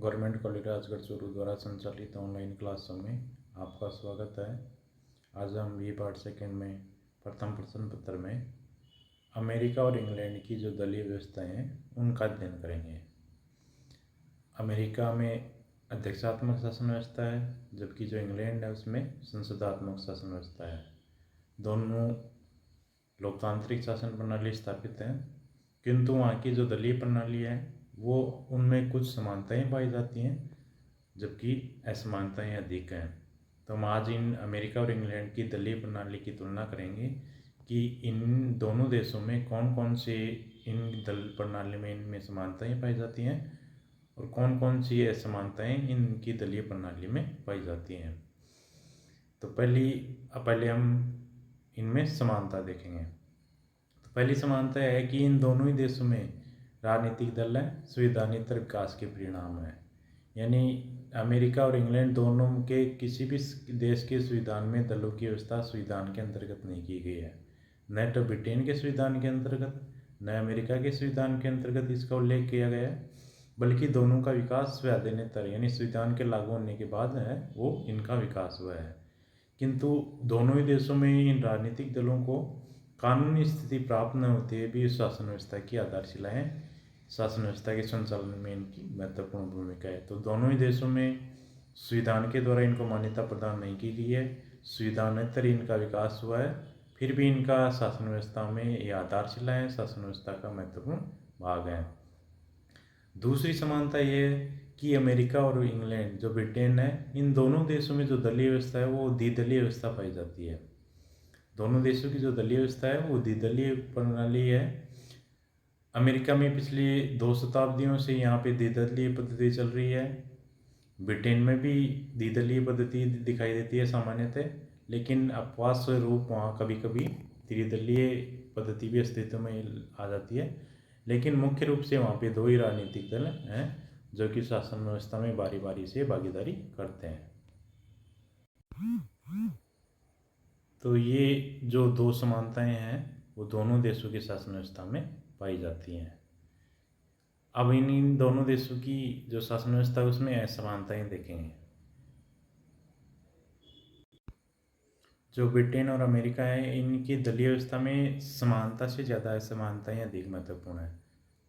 Government college Rajgarh Churu द्वारा संचालित online क्लासों में आपका स्वागत है। आज हम बी पार्ट सेकेंड में प्रथम प्रश्न पत्र में अमेरिका और इंग्लैंड की जो दलीय व्यवस्थाएं हैं उनका अध्ययन करेंगे। अमेरिका में अध्यक्षात्मक शासन व्यवस्था है, जबकि जो इंग्लैंड है उसमें संसदात्मक शासन व्यवस्था है। दोनों लोकतांत्रिक शासन प्रणाली स्थापित है, किंतु वहाँ की जो दलीय प्रणाली है वो उनमें कुछ समानताएं पाई जाती हैं, जबकि असमानताएं अधिक हैं। तो हम आज इन अमेरिका और इंग्लैंड की दलीय प्रणाली की तुलना करेंगे कि इन दोनों देशों में कौन कौन से इन दल प्रणाली में इनमें समानताएं पाई जाती हैं और कौन कौन सी असमानताएं इनकी दलीय प्रणाली में पाई जाती हैं। तो पहले हम इनमें समानता देखेंगे। तो पहली समानता है कि इन दोनों ही देशों में राजनीतिक दल है संवैधानिक विकास के परिणाम है। यानी अमेरिका और इंग्लैंड दोनों के किसी भी देश के संविधान में दलों की व्यवस्था संविधान के अंतर्गत नहीं की गई है। न तो ब्रिटेन के संविधान के अंतर्गत न अमेरिका के संविधान के अंतर्गत इसका उल्लेख किया गया है, बल्कि दोनों का विकास संवैधानिक यानी संविधान के लागू होने के बाद है वो इनका विकास हुआ है। किंतु दोनों ही देशों में इन राजनीतिक दलों को कानूनी स्थिति प्राप्त न होते हुए भी शासन व्यवस्था की आधारशिला है। शासन व्यवस्था के संचालन में इनकी महत्वपूर्ण भूमिका है। तो दोनों ही देशों में संविधान के द्वारा इनको मान्यता प्रदान नहीं की गई है, संविधानेतर इनका विकास हुआ है, फिर भी इनका शासन व्यवस्था में ये आधारशिला है, शासन व्यवस्था का महत्वपूर्ण भाग है। दूसरी समानता ये है कि अमेरिका और इंग्लैंड जो ब्रिटेन है, इन दोनों देशों में जो दलीय व्यवस्था है वो द्विदलीय व्यवस्था पाई जाती है। दोनों देशों की जो दलीय व्यवस्था है वो द्विदलीय प्रणाली है। अमेरिका में पिछली 2 शताब्दियों से यहाँ पे द्विदलीय पद्धति चल रही है। ब्रिटेन में भी द्विदलीय पद्धति दिखाई देती है सामान्यतः, लेकिन अपवाद स्वरूप वहाँ कभी कभी त्रिदलीय पद्धति भी अस्तित्व में आ जाती है। लेकिन मुख्य रूप से वहाँ पे 2 ही राजनीतिक दल हैं जो कि शासन व्यवस्था में बारी बारी से भागीदारी करते हैं। तो ये जो 2 समानताएं हैं वो दोनों देशों की शासन व्यवस्था में पाई जाती हैं। अब इन दोनों देशों की जो शासन व्यवस्था है उसमें असमानताएं देखेंगे। जो ब्रिटेन और अमेरिका है इनकी दलीय व्यवस्था में समानता से ज़्यादा असमानताएं अधिक महत्वपूर्ण है।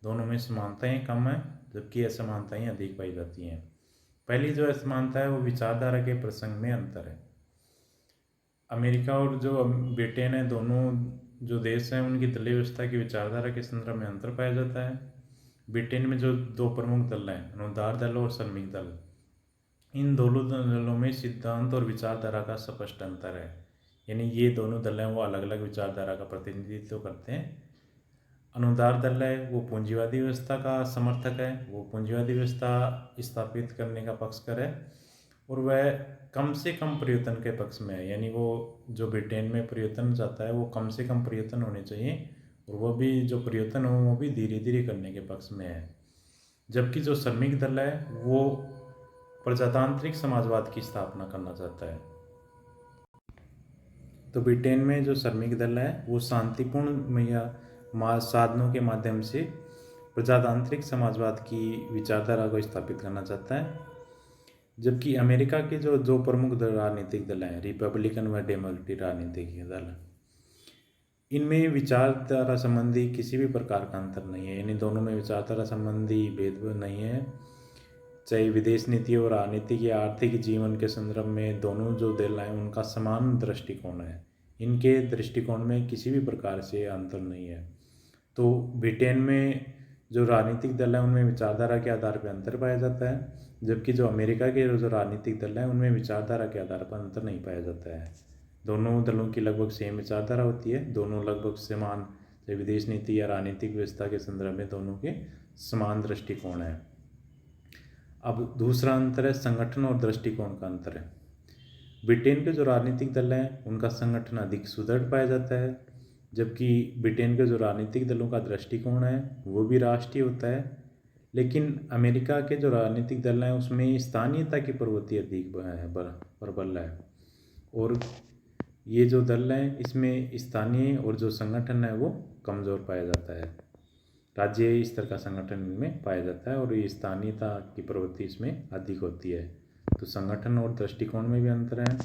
दोनों में समानताएं कम है, जबकि असमानताएं अधिक पाई जाती हैं। पहली जो असमानता है वो विचारधारा के प्रसंग में अंतर है। अमेरिका और जो ब्रिटेन है, दोनों जो देश हैं उनकी दलीय व्यवस्था की विचारधारा के संदर्भ में अंतर पाया जाता है। ब्रिटेन में जो 2 प्रमुख दल हैं, अनुदार दल और श्रमिक दल, इन दोनों दलों में सिद्धांत और विचारधारा का स्पष्ट अंतर है। यानी ये दोनों दल हैं वो अलग अलग विचारधारा का प्रतिनिधित्व करते हैं। अनुदार दल है वो पूंजीवादी व्यवस्था का समर्थक है, वो पूंजीवादी व्यवस्था स्थापित करने का पक्षकर है और वह कम से कम प्रयत्न के पक्ष में है। यानी वो जो ब्रिटेन में प्रयत्न चाहता है वो कम से कम प्रयत्न होने चाहिए और वो भी जो प्रयत्न हो वो भी धीरे धीरे करने के पक्ष में है। जबकि जो श्रमिक दल है वो प्रजातांत्रिक समाजवाद की स्थापना करना चाहता है। तो ब्रिटेन में जो श्रमिक दल है वो शांतिपूर्ण या साधनों के माध्यम से प्रजातांत्रिक समाजवाद की विचारधारा को स्थापित करना चाहता है। जबकि अमेरिका के जो प्रमुख राजनीतिक दल हैं, रिपब्लिकन व डेमोक्रेटिक राजनीतिक दल, इनमें विचारधारा संबंधी किसी भी प्रकार का अंतर नहीं है। यानी दोनों में विचारधारा संबंधी भेदभाव नहीं है। चाहे विदेश नीति और राजनीतिक या आर्थिक जीवन के संदर्भ में दोनों जो दल हैं उनका समान दृष्टिकोण है। इनके दृष्टिकोण में किसी भी प्रकार से अंतर नहीं है। तो ब्रिटेन में जो राजनीतिक दल है उनमें विचारधारा के आधार पर अंतर पाया जाता है, जबकि जो अमेरिका के जो राजनीतिक दल हैं उनमें विचारधारा के आधार पर अंतर नहीं पाया जाता है। दोनों दलों की लगभग सेम विचारधारा होती है, दोनों लगभग समान विदेश नीति या राजनीतिक व्यवस्था के संदर्भ में दोनों के समान दृष्टिकोण है। अब दूसरा अंतर है संगठन और दृष्टिकोण का अंतर है। ब्रिटेन के जो राजनीतिक दल हैं उनका संगठन अधिक सुदृढ़ पाया जाता है, जबकि ब्रिटेन के जो राजनीतिक दलों का दृष्टिकोण है वो भी राष्ट्रीय होता है। लेकिन अमेरिका के जो राजनीतिक दल हैं उसमें स्थानीयता की प्रवृत्ति अधिक प्रबल है और ये जो दल हैं इसमें स्थानीय और जो संगठन है वो कमज़ोर पाया जाता है। राज्य स्तर का संगठन इनमें पाया जाता है और ये स्थानीयता की प्रवृत्ति इसमें अधिक होती है। तो संगठन और दृष्टिकोण में भी अंतर है।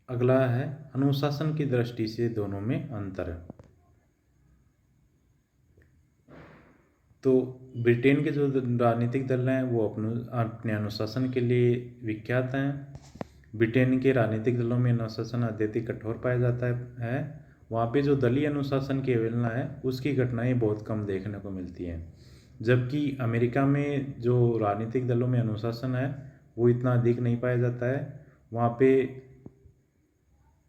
अगला है अनुशासन की दृष्टि से दोनों में अंतर। तो ब्रिटेन के जो राजनीतिक दल हैं वो अपने अनुशासन के लिए विख्यात हैं। ब्रिटेन के राजनीतिक दलों में अनुशासन अत्यधिक कठोर पाया जाता है। वहाँ पे जो दलीय अनुशासन की अवहेलना है उसकी घटनाएं बहुत कम देखने को मिलती हैं। जबकि अमेरिका में जो राजनीतिक दलों में अनुशासन है वो इतना अधिक नहीं पाया जाता है। वहाँ पे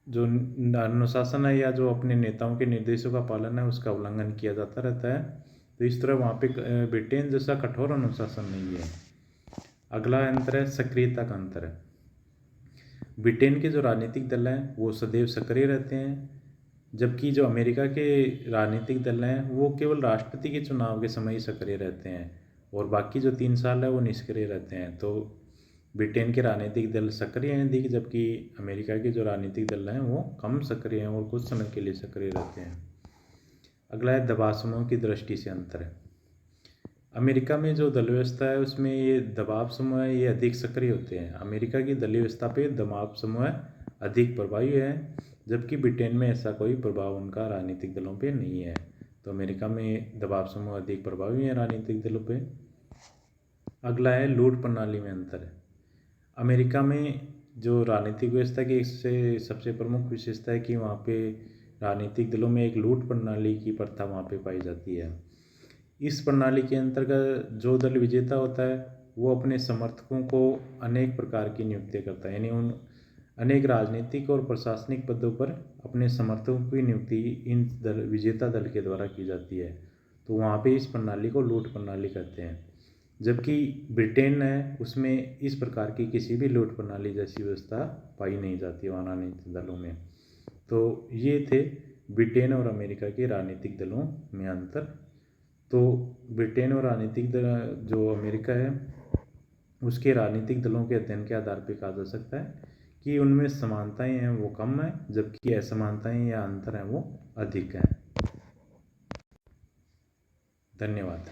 जो अनुशासन है या जो अपने नेताओं के निर्देशों का पालन है उसका उल्लंघन किया जाता रहता है। तो इस तरह वहाँ पे ब्रिटेन जैसा कठोर अनुशासन नहीं है। अगला अंतर है सक्रियता का अंतर है। ब्रिटेन के जो राजनीतिक दल हैं वो सदैव सक्रिय रहते हैं, जबकि जो अमेरिका के राजनीतिक दल हैं वो केवल राष्ट्रपति के चुनाव के समय ही सक्रिय रहते हैं और बाकी जो 3 साल है वो निष्क्रिय रहते हैं। तो ब्रिटेन के राजनीतिक दल सक्रिय हैं अधिक, जबकि अमेरिका के जो राजनीतिक दल हैं वो कम सक्रिय हैं और कुछ समय के लिए सक्रिय रहते हैं। अगला है दबाव समूह की दृष्टि से अंतर है। अमेरिका में जो दल व्यवस्था है उसमें ये दबाव समूह है ये अधिक सक्रिय होते हैं। अमेरिका की दलीय व्यवस्था पे दबाव समूह अधिक प्रभावी है, जबकि ब्रिटेन में ऐसा कोई प्रभाव उनका राजनीतिक दलों पे नहीं है। तो अमेरिका में दबाव समूह अधिक प्रभावी है राजनीतिक दलों पे। अगला है लूट प्रणाली में अंतर है। अमेरिका में जो राजनीतिक व्यवस्था की सबसे प्रमुख विशेषता है कि वहाँ पे राजनीतिक दलों में एक लूट प्रणाली की प्रथा वहाँ पे पाई जाती है। इस प्रणाली के अंतर्गत जो दल विजेता होता है वो अपने समर्थकों को अनेक प्रकार की नियुक्तियाँ करता है, यानी उन अनेक राजनीतिक और प्रशासनिक पदों पर अपने समर्थकों की नियुक्ति इन विजेता दल के द्वारा की जाती है। तो वहाँ पे इस प्रणाली को लूट प्रणाली कहते हैं। जबकि ब्रिटेन है उसमें इस प्रकार की किसी भी लूट प्रणाली जैसी व्यवस्था पाई नहीं जाती वहाँ राजनीतिक दलों में। तो ये थे ब्रिटेन और अमेरिका के राजनीतिक दलों में अंतर। तो ब्रिटेन और राजनीतिक दल जो अमेरिका है उसके राजनीतिक दलों के अध्ययन के आधार पर कहा जा सकता है कि उनमें समानताएं हैं वो कम है, जबकि असमानताएं या अंतर हैं वो अधिक हैं। धन्यवाद।